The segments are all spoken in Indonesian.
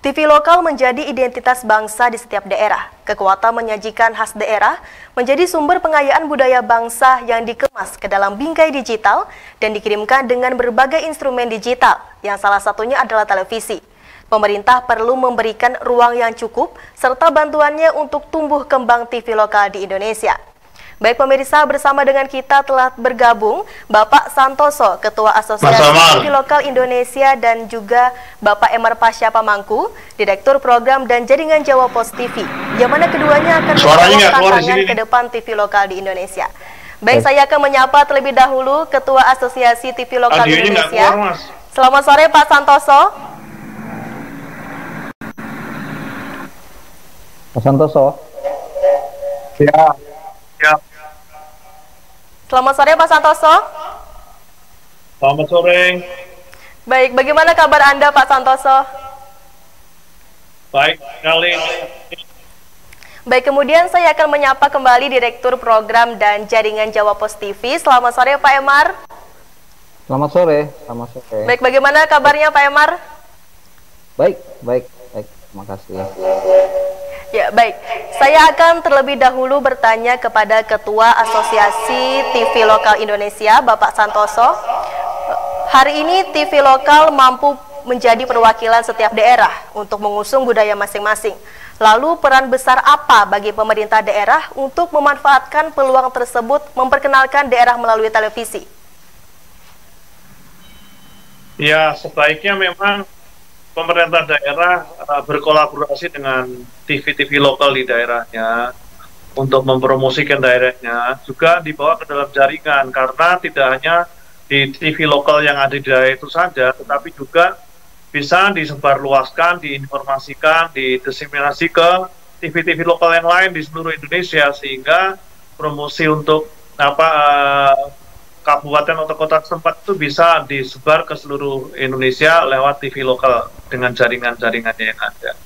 TV lokal menjadi identitas bangsa di setiap daerah. Kekuatan menyajikan khas daerah menjadi sumber pengayaan budaya bangsa yang dikemas ke dalam bingkai digital dan dikirimkan dengan berbagai instrumen digital, yang salah satunya adalah televisi. Pemerintah perlu memberikan ruang yang cukup serta bantuannya untuk tumbuh kembang TV lokal di Indonesia. Baik pemirsa, bersama dengan kita telah bergabung Bapak Santoso, Ketua Asosiasi TV Lokal Indonesia, dan juga Bapak Emar Pasha Pamangku, Direktur Program dan Jaringan Jawa Pos TV, yang mana keduanya akan membawa tantangan ke depan TV lokal di Indonesia. Baik, saya akan menyapa terlebih dahulu Ketua Asosiasi TV Lokal Indonesia. Selamat sore Pak Santoso. Pak Santoso. Ya. Selamat sore Pak Santoso. Selamat sore. Baik, bagaimana kabar Anda Pak Santoso? Baik sekali. Baik, kemudian saya akan menyapa kembali Direktur Program dan Jaringan Jawa Pos TV. Selamat sore Pak Emar. Selamat sore. Selamat sore. Baik, bagaimana kabarnya Pak Emar? Baik. Terima kasih. Ya, baik. Saya akan terlebih dahulu bertanya kepada Ketua Asosiasi TV Lokal Indonesia, Bapak Santoso. Hari ini TV lokal mampu menjadi perwakilan setiap daerah untuk mengusung budaya masing-masing. Lalu peran besar apa bagi pemerintah daerah untuk memanfaatkan peluang tersebut memperkenalkan daerah melalui televisi? Ya, sebaiknya memang pemerintah daerah berkolaborasi dengan TV-TV lokal di daerahnya untuk mempromosikan daerahnya, juga dibawa ke dalam jaringan, karena tidak hanya di TV lokal yang ada di daerah itu saja, tetapi juga bisa disebarluaskan, diinformasikan, didiseminasi ke TV-TV lokal yang lain di seluruh Indonesia, sehingga promosi untuk kabupaten atau kota setempat itu bisa disebar ke seluruh Indonesia lewat TV lokal dengan jaringan-jaringannya yang ada.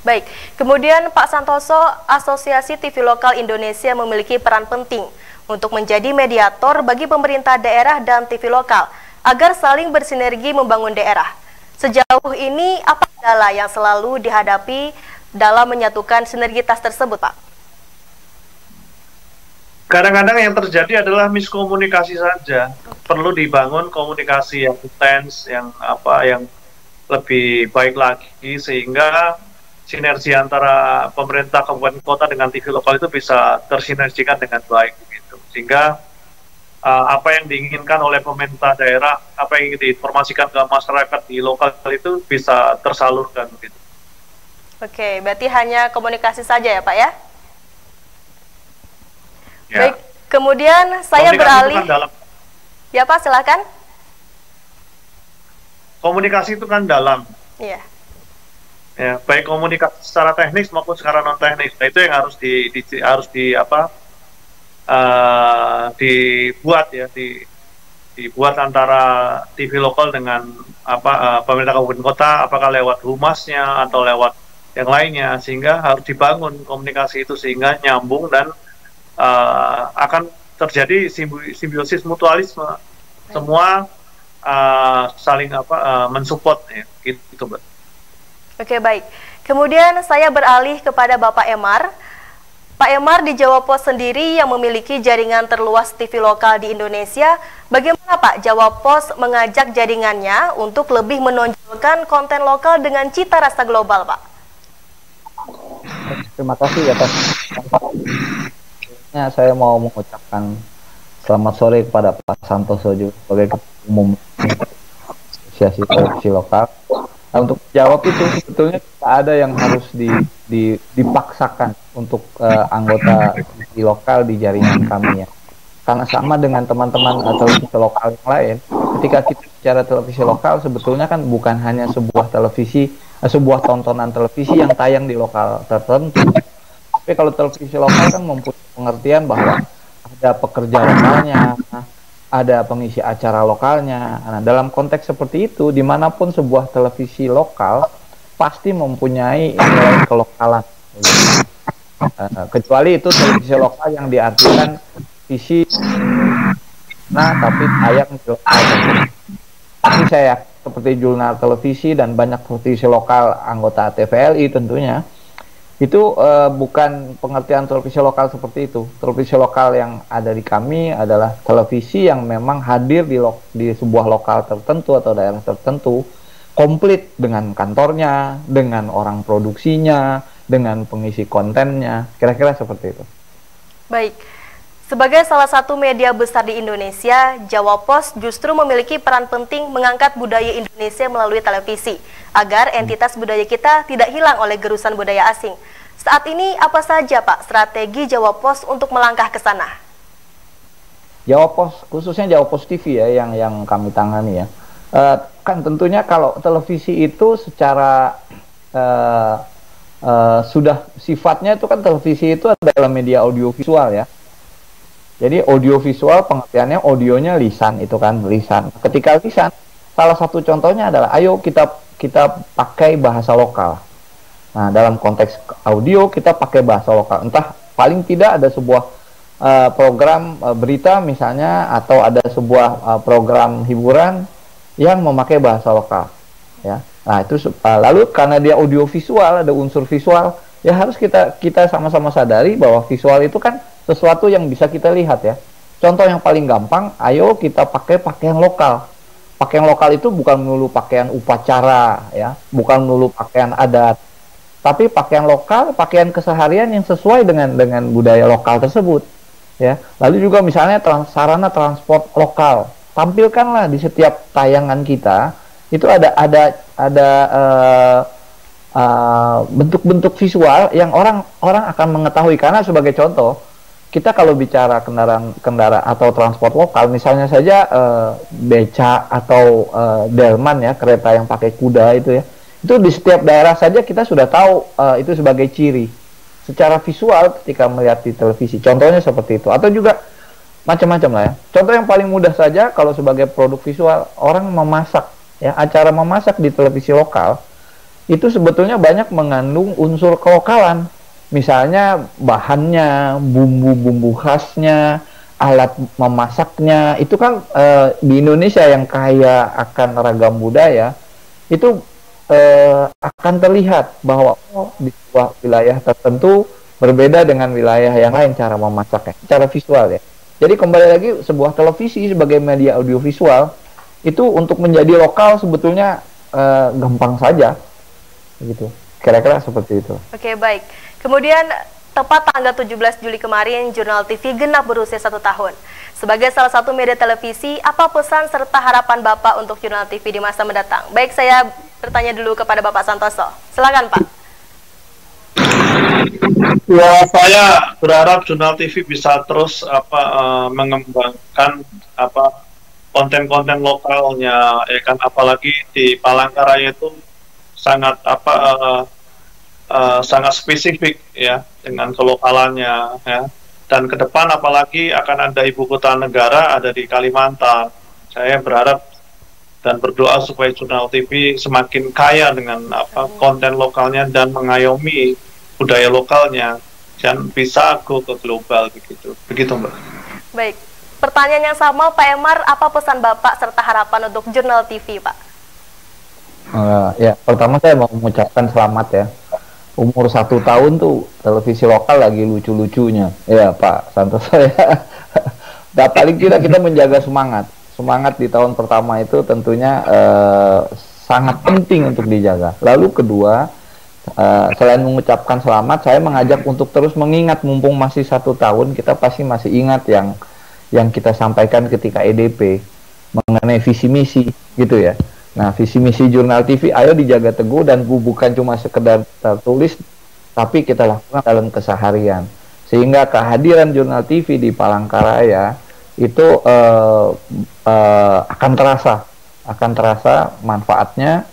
Baik, kemudian Pak Santoso, Asosiasi TV Lokal Indonesia memiliki peran penting untuk menjadi mediator bagi pemerintah daerah dan TV lokal agar saling bersinergi membangun daerah. Sejauh ini, apa kendala yang selalu dihadapi dalam menyatukan sinergitas tersebut, Pak? Kadang-kadang yang terjadi adalah miskomunikasi saja. Perlu dibangun komunikasi yang intens, yang lebih baik lagi, sehingga sinergi antara pemerintah kabupaten kota dengan TV lokal itu bisa tersinergikan dengan baik, gitu. Sehingga apa yang diinginkan oleh pemerintah daerah, apa yang ingin diinformasikan ke masyarakat di lokal itu bisa tersalurkan, gitu. Oke, berarti hanya komunikasi saja ya Pak ya? Ya. Baik, kemudian saya beralih. Ya Pak, silakan. Komunikasi itu kan dalam. Iya. Ya, baik komunikasi secara teknis maupun secara non teknis. Nah, itu yang dibuat antara TV lokal dengan pemerintah kabupaten kota, apakah lewat humasnya atau lewat yang lainnya, sehingga harus dibangun komunikasi itu sehingga nyambung dan akan terjadi simbiosis mutualisme. Semua saling mensupport ya, gitu, Mbak. Oke, baik. Kemudian saya beralih kepada Bapak Emar. Pak Emar, di Jawa Pos sendiri yang memiliki jaringan terluas TV lokal di Indonesia, bagaimana Pak Jawa Pos mengajak jaringannya untuk lebih menonjolkan konten lokal dengan cita rasa global, Pak? Terima kasih ya Pak. Saya mau mengucapkan selamat sore kepada Pak Santoso juga sebagai Ketua Umum Asosiasi Televisi Lokal. Nah, untuk jawab itu sebetulnya tidak ada yang harus dipaksakan untuk anggota televisi lokal di jaringan kami ya. Karena sama dengan teman-teman televisi lokal yang lain, ketika kita bicara televisi lokal sebetulnya kan bukan hanya sebuah sebuah tontonan televisi yang tayang di lokal tertentu. Tapi kalau televisi lokal kan mempunyai pengertian bahwa ada pekerja lokalnya, ada pengisi acara lokalnya. Nah, dalam konteks seperti itu, dimanapun sebuah televisi lokal pasti mempunyai nilai kelokalan. Kecuali itu televisi lokal yang diartikan visi, tapi tayang di lokal. Tapi saya yakin seperti jurnal televisi dan banyak televisi lokal anggota TVRI tentunya, itu bukan pengertian televisi lokal seperti itu. Televisi lokal yang ada di kami adalah televisi yang memang hadir di sebuah lokal tertentu atau daerah tertentu, komplit dengan kantornya, dengan orang produksinya, dengan pengisi kontennya, kira-kira seperti itu. Baik, sebagai salah satu media besar di Indonesia, Jawa Pos justru memiliki peran penting mengangkat budaya Indonesia melalui televisi, agar entitas budaya kita tidak hilang oleh gerusan budaya asing. Saat ini apa saja Pak strategi Jawa Pos untuk melangkah ke sana? Jawa Pos, khususnya Jawa Pos TV ya, yang kami tangani ya. Kan tentunya kalau televisi itu secara sudah sifatnya itu kan televisi itu adalah media audiovisual ya. Jadi audiovisual pengertiannya audionya lisan itu kan, lisan. Ketika lisan, salah satu contohnya adalah ayo kita pakai bahasa lokal. Nah, dalam konteks audio kita pakai bahasa lokal. Entah paling tidak ada sebuah program berita misalnya, atau ada sebuah program hiburan yang memakai bahasa lokal ya. Nah, itu lalu karena dia audiovisual, ada unsur visual, ya harus kita sama-sama sadari bahwa visual itu kan sesuatu yang bisa kita lihat ya. Contoh yang paling gampang, ayo kita pakai pakaian lokal. Pakaian lokal itu bukan melulu pakaian upacara ya, bukan melulu pakaian adat, tapi pakaian lokal, pakaian keseharian yang sesuai dengan budaya lokal tersebut ya. Lalu juga misalnya sarana transport lokal, tampilkanlah di setiap tayangan kita itu ada bentuk-bentuk visual yang orang akan mengetahui. Karena sebagai contoh, kita kalau bicara kendaraan atau transport lokal, misalnya saja beca atau delman ya, kereta yang pakai kuda itu ya, itu di setiap daerah saja kita sudah tahu itu sebagai ciri secara visual ketika melihat di televisi. Contohnya seperti itu. Atau juga macam-macam lah ya. Contoh yang paling mudah saja, kalau sebagai produk visual, orang memasak ya, acara memasak di televisi lokal itu sebetulnya banyak mengandung unsur kelokalan. Misalnya bahannya, bumbu-bumbu khasnya, alat memasaknya, itu kan di Indonesia yang kaya akan ragam budaya, itu akan terlihat bahwa di sebuah wilayah tertentu berbeda dengan wilayah yang lain cara memasaknya, secara visual ya. Jadi kembali lagi, sebuah televisi sebagai media audiovisual itu untuk menjadi lokal sebetulnya gampang saja, gitu. Kira-kira seperti itu. Oke, baik. Kemudian tepat tanggal 17 Juli kemarin, Jurnal TV genap berusia 1 tahun. Sebagai salah satu media televisi, apa pesan serta harapan Bapak untuk Jurnal TV di masa mendatang? Baik, saya bertanya dulu kepada Bapak Santoso. Silakan, Pak. Ya, saya berharap Jurnal TV bisa terus mengembangkan konten-konten lokalnya, ya kan, apalagi di Palangkaraya itu sangat sangat spesifik ya dengan kelokalannya ya. Dan ke depan apalagi akan ada ibu kota negara ada di Kalimantan. Saya berharap dan berdoa supaya Jurnal TV semakin kaya dengan konten lokalnya dan mengayomi budaya lokalnya dan bisa go ke global begitu Mbak. Baik. Pertanyaan yang sama, Pak Emar, apa pesan Bapak serta harapan untuk Jurnal TV, Pak? Ya, pertama saya mau mengucapkan selamat ya. Umur 1 tahun tuh televisi lokal lagi lucu-lucunya. Ya, Pak Santoso ya. Dan paling tidak kita menjaga semangat di tahun pertama itu tentunya sangat penting untuk dijaga. Lalu kedua, selain mengucapkan selamat, saya mengajak untuk terus mengingat, mumpung masih 1 tahun, kita pasti masih ingat yang kita sampaikan ketika EDP mengenai visi misi gitu ya. Nah, visi misi Jurnal TV ayo dijaga teguh dan bukan cuma sekedar tertulis, tapi kita lakukan dalam keseharian, sehingga kehadiran Jurnal TV di Palangkaraya itu akan terasa manfaatnya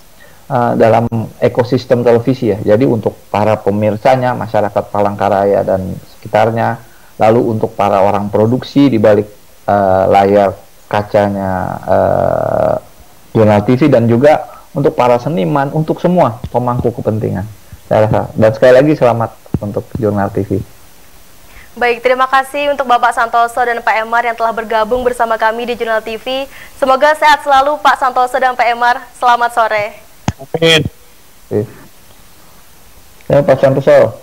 dalam ekosistem televisi ya. Jadi untuk para pemirsanya, masyarakat Palangkaraya dan sekitarnya, lalu untuk para orang produksi di balik layar kacanya Jurnal TV, dan juga untuk para seniman, untuk semua pemangku kepentingan, saya rasa. Dan sekali lagi selamat untuk Jurnal TV. Baik, terima kasih untuk Bapak Santoso dan Pak Emar yang telah bergabung bersama kami di Jurnal TV. Semoga sehat selalu Pak Santoso dan Pak Emar. Selamat sore. Amin. Ya, Pak Santoso.